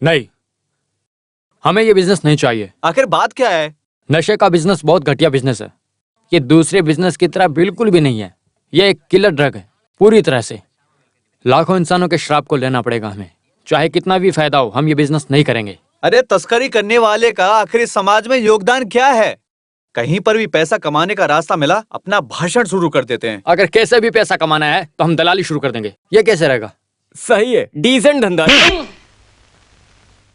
नहीं, हमें ये बिजनेस नहीं चाहिए। आखिर बात क्या है? नशे का बिजनेस बहुत घटिया बिजनेस है। ये दूसरे बिजनेस की तरह बिल्कुल भी नहीं है। ये एक किलर ड्रग है पूरी तरह से। लाखों इंसानों के श्राप को लेना पड़ेगा हमें। चाहे कितना भी फायदा हो, हम ये बिजनेस नहीं करेंगे। अरे तस्करी करने वाले का आखिर इस समाज में योगदान क्या है? कहीं पर भी पैसा कमाने का रास्ता मिला, अपना भाषण शुरू कर देते हैं। अगर कैसे भी पैसा कमाना है तो हम दलाली शुरू कर देंगे। ये कैसे रहेगा? सही है, डिसेंट धंधा।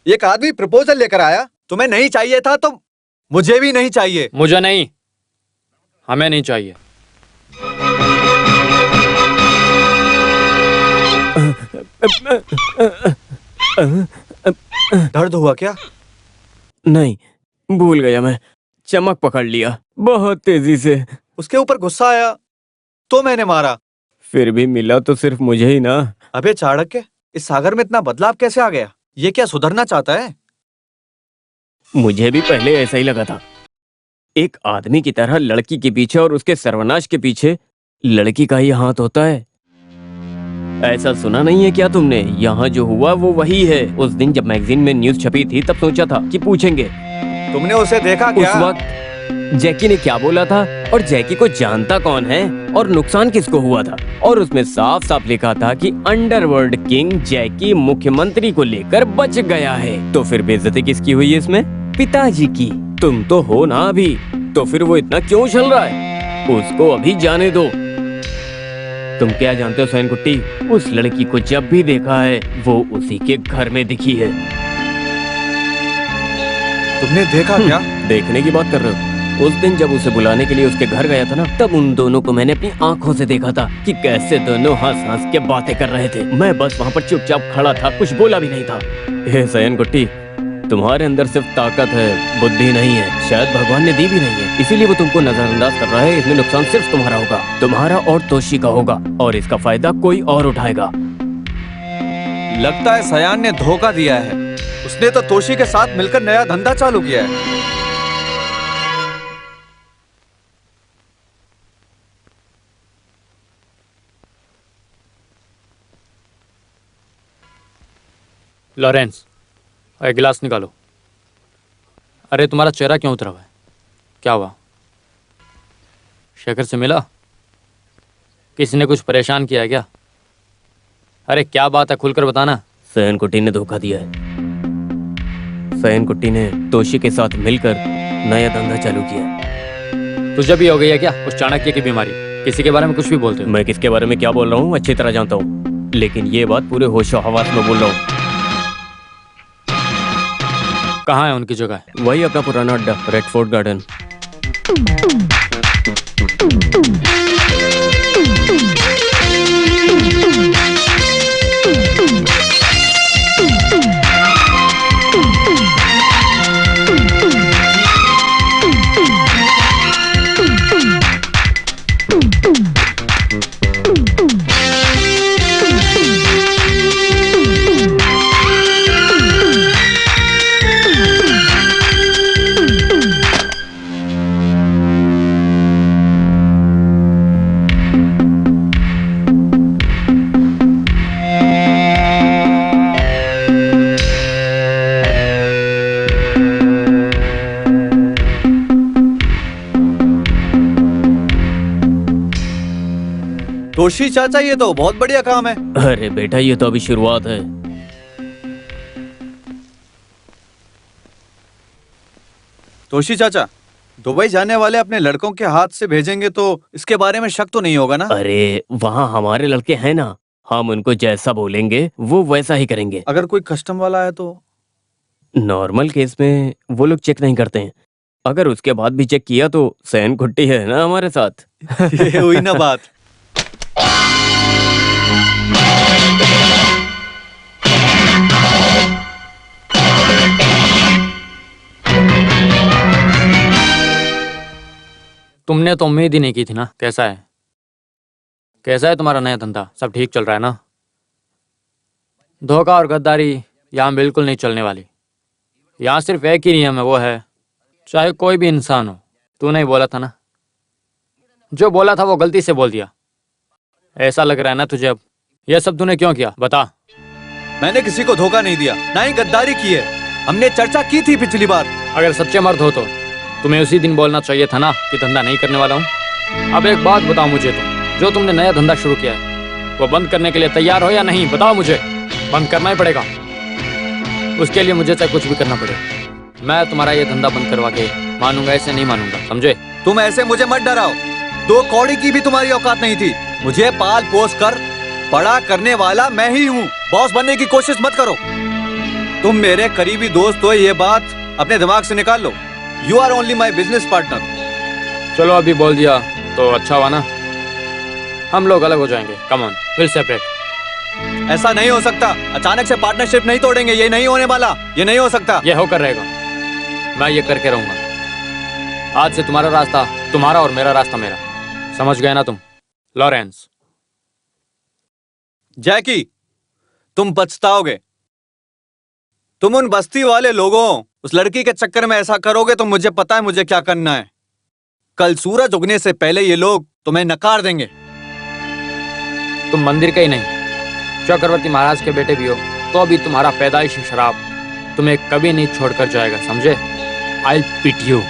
एक आदमी प्रपोजल लेकर आया, तुम्हें नहीं चाहिए था तो मुझे भी नहीं चाहिए। मुझे नहीं, हमें नहीं चाहिए। दर्द हुआ क्या? नहीं, भूल गया मैं। चमक पकड़ लिया बहुत तेजी से। उसके ऊपर गुस्सा आया तो मैंने मारा। फिर भी मिला तो सिर्फ मुझे ही ना। अबे चाणक्य, इस सागर में इतना बदलाव कैसे आ गया? ये क्या सुधरना चाहता है? मुझे भी पहले ऐसा ही लगा था। एक आदमी की तरह लड़की के पीछे और उसके सर्वनाश के पीछे लड़की का ही हाथ होता है। ऐसा सुना नहीं है क्या तुमने? यहाँ जो हुआ वो वही है। उस दिन जब मैगजीन में न्यूज छपी थी तब सोचा था कि पूछेंगे। तुमने उसे देखा क्या? उस वक्त जैकी ने क्या बोला था और जैकी को जानता कौन है और नुकसान किसको हुआ था। और उसमें साफ साफ लिखा था कि अंडरवर्ल्ड किंग जैकी मुख्यमंत्री को लेकर बच गया है। तो फिर बेइज्जती किसकी हुई है इसमें? पिताजी की। तुम तो हो ना अभी, तो फिर वो इतना क्यों चल रहा है? उसको अभी जाने दो। तुम क्या जानते हो सैन कुट्टी, उस लड़की को जब भी देखा है वो उसी के घर में दिखी है। तुमने देखा क्या? देखने की बात कर रहे हो? उस दिन जब उसे बुलाने के लिए उसके घर गया था ना, तब उन दोनों को मैंने अपनी आंखों से देखा था कि कैसे दोनों हंस हंस के बातें कर रहे थे। मैं बस वहाँ पर चुपचाप खड़ा था, कुछ बोला भी नहीं था। हे सैन कुट्टी, तुम्हारे अंदर सिर्फ ताकत है, बुद्धि नहीं है। शायद भगवान ने दी भी नहीं है, इसीलिए वो तुमको नजरअंदाज कर रहा है। इसमें नुकसान सिर्फ तुम्हारा होगा, तुम्हारा और तोशी का होगा, और इसका फायदा कोई और उठाएगा। लगता है सयान ने धोखा दिया है। उसने तो तोशी के साथ मिलकर नया धंधा चालू किया है। लॉरेंस, एक गिलास निकालो। अरे तुम्हारा चेहरा क्यों उतरा हुआ है? क्या हुआ? शेखर से मिला? किसी ने कुछ परेशान किया है क्या? अरे क्या बात है, खुलकर बताना। सैन कुट्टी ने धोखा दिया है। सैन कुट्टी ने तोशी के साथ मिलकर नया धंधा चालू किया। तुझे भी हो गई है क्या उस चाणक्य की बीमारी? किसी के बारे में कुछ भी बोलते हो। मैं किसके बारे में क्या बोल रहा हूँ अच्छी तरह जानता हूँ, लेकिन ये बात पूरे होशो हवास में बोल रहा हूँ। कहाँ है उनकी जगह? वही अपना पुराना अड्डा, रेड फोर्ट गार्डन। तोशी चाचा, ये तो बहुत बढ़िया काम है। अरे बेटा, ये तो अभी शुरुआत है। तोशी चाचा, दुबई जाने वाले अपने लड़कों के हाथ से भेजेंगे तो इसके बारे में शक तो नहीं होगा ना? अरे वहाँ हमारे लड़के हैं ना, हम उनको जैसा बोलेंगे वो वैसा ही करेंगे। अगर कोई कस्टम वाला है तो? नॉर्मल केस में वो लोग चेक नहीं करते हैं। अगर उसके बाद भी चेक किया तो सैन कुट्टी है ना हमारे साथ। ये हुई ना बात। तुमने तो उम्मीद ही नहीं की थी ना। कैसा है? कैसा है तुम्हारा नया धंधा? सब ठीक चल रहा है ना? धोखा और गद्दारी यहाँ बिल्कुल नहीं चलने वाली। यहाँ सिर्फ एक ही नियम है, वो है चाहे कोई भी इंसान हो। तूने ही बोला था ना, जो बोला था वो गलती से बोल दिया। ऐसा लग रहा है ना तुझे अब? यह सब तूने क्यों किया बता? मैंने किसी को धोखा नहीं दिया, ना ही गद्दारी की है। हमने चर्चा की थी पिछली बार। अगर सच्चे मर्द हो तो तुम्हें उसी दिन बोलना चाहिए था ना कि धंधा नहीं करने वाला हूँ। अब एक बात बताओ मुझे, तुम जो तुमने नया धंधा शुरू किया है वो बंद करने के लिए तैयार हो या नहीं? बताओ मुझे। बंद करना ही पड़ेगा, उसके लिए मुझे चाहे कुछ भी करना पड़े। मैं तुम्हारा ये धंधा बंद करवा के मानूंगा, ऐसे नहीं मानूंगा, समझे? तुम ऐसे मुझे मत डराओ। 2 कौड़ी की भी तुम्हारी औकात नहीं थी। मुझे पाल पोस कर बड़ा करने वाला मैं ही हूँ। बॉस बनने की कोशिश मत करो। तुम मेरे करीबी दोस्त हो, ये बात अपने दिमाग से निकाल लो। You are only my business partner. चलो अभी बोल दिया तो अच्छा हुआ ना, हम लोग अलग हो जाएंगे। Come on, will separate. ऐसा नहीं हो सकता। अचानक से पार्टनरशिप नहीं तोड़ेंगे, ये नहीं होने वाला, ये नहीं हो सकता। ये होकर रहेगा, मैं ये करके रहूंगा। आज से तुम्हारा रास्ता तुम्हारा और मेरा रास्ता मेरा, समझ गए ना तुम? लॉरेंस। जैकी, तुम पछताओगे। तुम उन बस्ती वाले लोगों, उस लड़की के चक्कर में ऐसा करोगे तो मुझे पता है मुझे क्या करना है। कल सूरज उगने से पहले ये लोग तुम्हें नकार देंगे। तुम मंदिर के ही नहीं, चक्रवर्ती महाराज के बेटे भी हो, तो अभी तुम्हारा पैदाइशी शराब तुम्हें कभी नहीं छोड़कर जाएगा, समझे? आई पिट यू।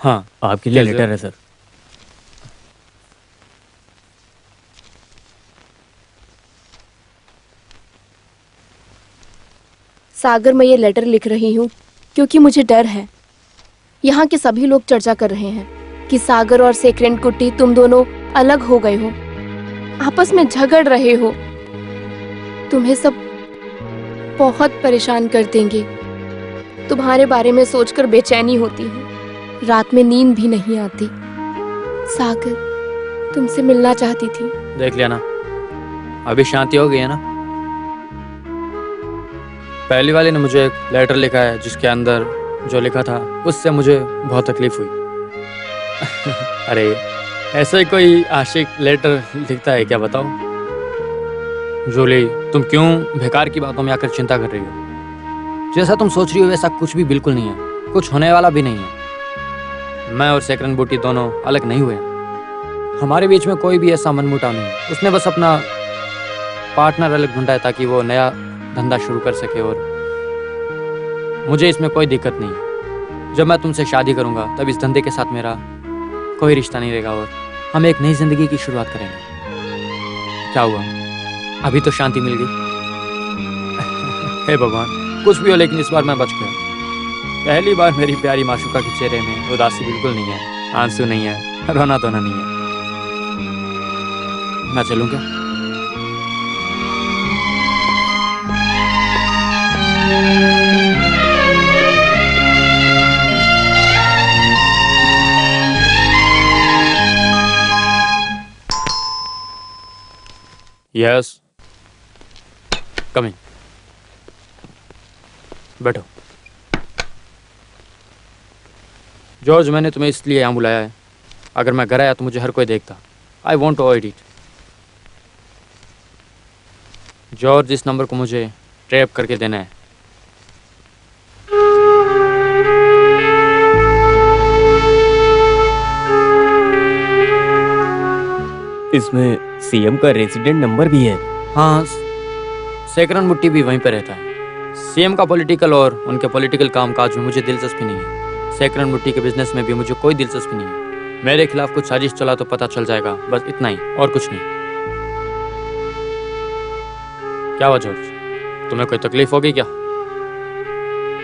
हाँ, आपके लिए कैसे? लेटर है सर। सागर, मैं ये लेटर लिख रही हूँ क्योंकि मुझे डर है। यहाँ के सभी लोग चर्चा कर रहे हैं कि सागर और सेक्रेंट कुट्टी तुम दोनों अलग हो गए हो, आपस में झगड़ रहे हो। तुम्हें सब बहुत परेशान कर देंगे। तुम्हारे बारे में सोचकर बेचैनी होती है, रात में नींद भी नहीं आती। सागर, तुमसे मिलना चाहती थी। देख लिया ना, अभी शांति हो गई है ना? पहली वाले ने मुझे एक लेटर लिखा है जिसके अंदर जो लिखा था उससे मुझे बहुत तकलीफ हुई। अरे ऐसे ही कोई आशिक लेटर लिखता है क्या, बताओ? जूली, तुम क्यों बेकार की बातों में आकर चिंता कर रही हो? जैसा तुम सोच रही हो वैसा कुछ भी बिल्कुल नहीं है, कुछ होने वाला भी नहीं है। मैं और सेकरन बूटी दोनों अलग नहीं हुए, हमारे बीच में कोई भी ऐसा मनमुटाव नहीं है। उसने बस अपना पार्टनर अलग ढूंढा है ताकि वो नया धंधा शुरू कर सके, और मुझे इसमें कोई दिक्कत नहीं है। जब मैं तुमसे शादी करूंगा तब इस धंधे के साथ मेरा कोई रिश्ता नहीं रहेगा और हम एक नई जिंदगी की शुरुआत करेंगे। क्या हुआ, अभी तो शांति मिल गई? हे भगवान, कुछ भी हो लेकिन इस बार मैं बच गया। पहली बार मेरी प्यारी माशुका के चेहरे में उदासी बिल्कुल नहीं है, आंसू नहीं है, रोना धोना नहीं है। मैं चलूं क्या? यस, कम इन। बैठो। जॉर्ज, मैंने तुम्हें इसलिए यहाँ बुलाया है, अगर मैं घर आया तो मुझे हर कोई देखता। I want to avoid it. George, इस नंबर को मुझे ट्रैप करके देना है। इसमें सीएम का रेजिडेंट नंबर भी है। हाँ, सेकरन बुट्टी भी वहीं पर रहता है। सीएम का पॉलिटिकल और उनके पॉलिटिकल कामकाज में मुझे दिलचस्पी नहीं है। सेकरन बुट्टी के बिजनेस में भी मुझे कोई दिलचस्पी नहीं है। मेरे खिलाफ कुछ साजिश चला तो पता चल जाएगा, बस इतना ही और कुछ नहीं। क्या हुआ जॉर्ज, तुम्हें कोई तकलीफ हो गई क्या?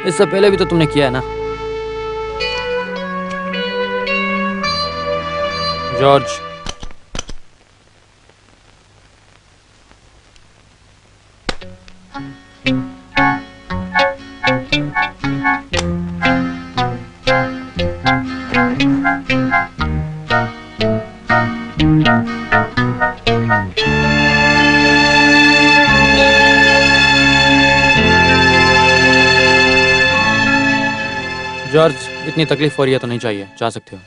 इससे पहले भी तो तुमने किया है ना। जॉर्ज, जॉर्ज, इतनी तकलीफ हो रही है तो नहीं चाहिए, जा सकते हो।